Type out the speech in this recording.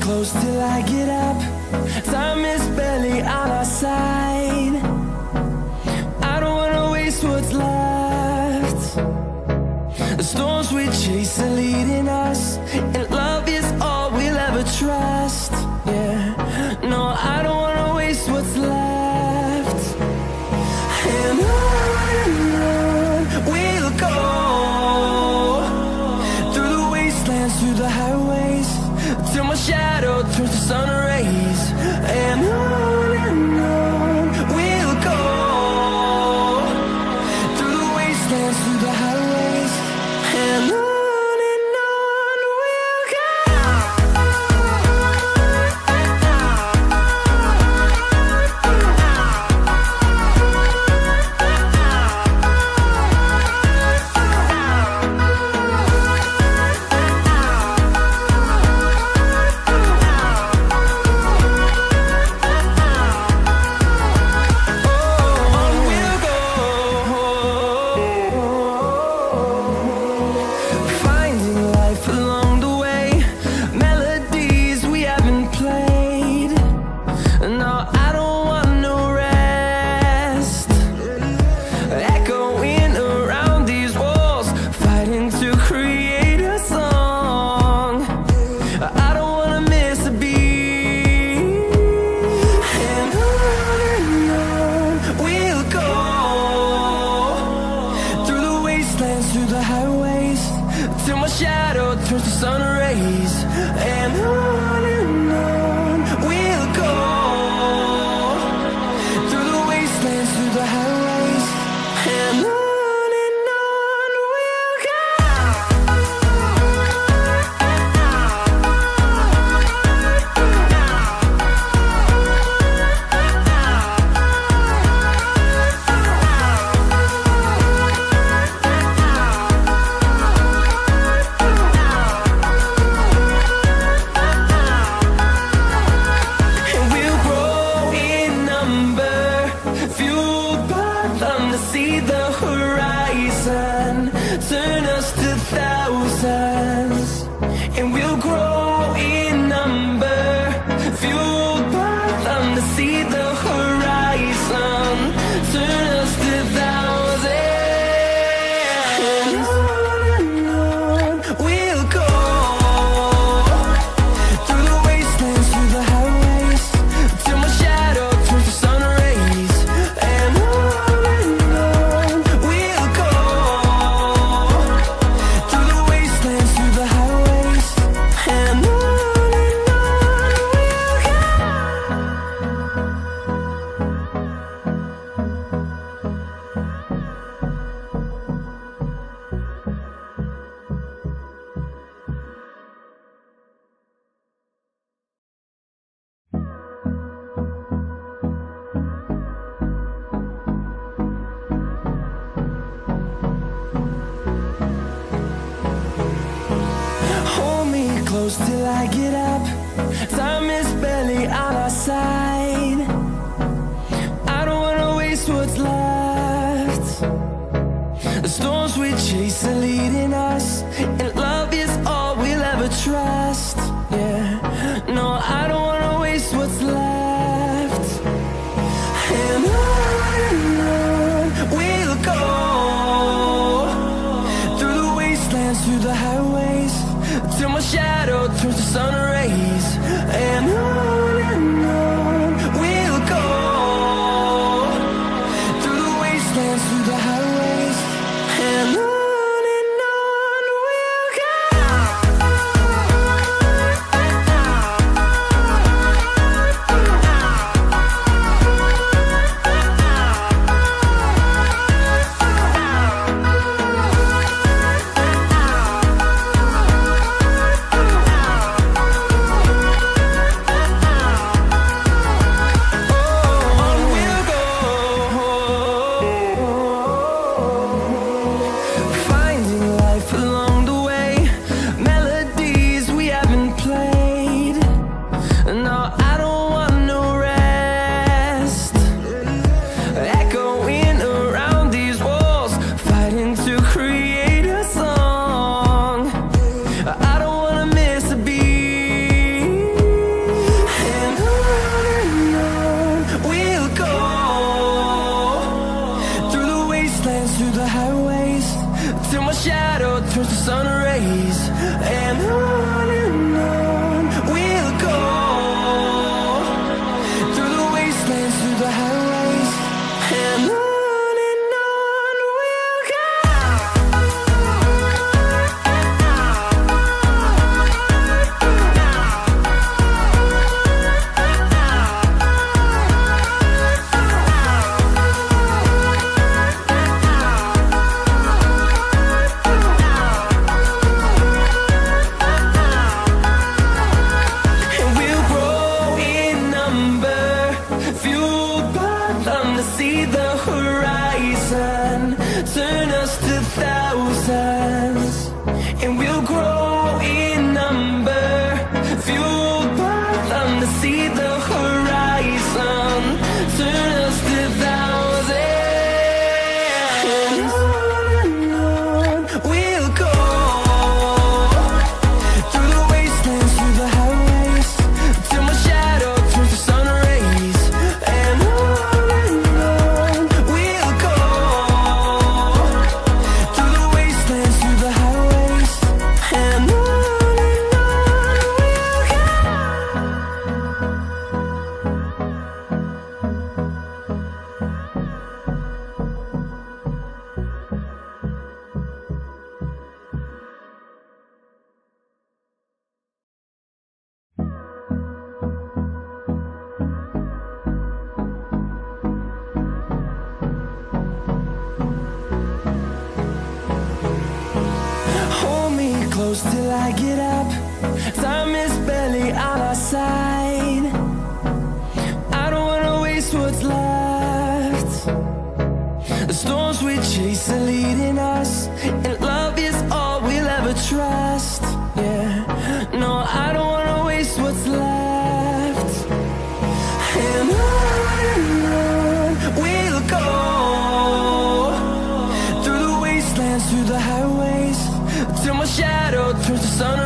close till I get up. Time is barely on our side. I don't wanna waste what's left. The storms we chase are leading us, and love is all we'll ever trust. Yeah, no, I don't wanna waste what's left. And on we'll go, through the wastelands, through the highways, till my shadow turns to sun rays. And on we'll go, through the wastelands, through the highways, and on we'll go. Through the highways, till my shadow turns to sun rays. And on we'll go, through the wastelands, through the highways, and on we'll go. See the horizon, turn us to thousands, and we'll grow in number, fueled by them to see the horizon, turn us to thousands. And on we'll go, through the wastelands, through the highways, till my shadow turns to sun rays. And close till I get up. Time is barely on our side. I don't wanna waste what's left. The storms we chase are leading us, and love is all we'll ever trust. Yeah, no, I don't wanna waste what's left. And on we'll go, through the wastelands, through the highways, till my shadow turns to sun rays. And on we'll go, through the wastelands, through the highways, and on we'll go. see the horizon, turn us to thousands, and we'll grow in number, fueled by them to see the horizon, turn us to thousands, and on we'll go, through the wastelands, through the highways, till my shadow turns to sun rays, and on we'll go, through the wastelands, through the highways, and on hold me close till I get up. Time is barely on our side. I don't wanna waste what's left. The storms we chase are leading us, and love is all we'll ever trust. Yeah, no, I don't wanna waste what's left. And on we'll go, through the wastelands, through the highways, till my shadow turns to sun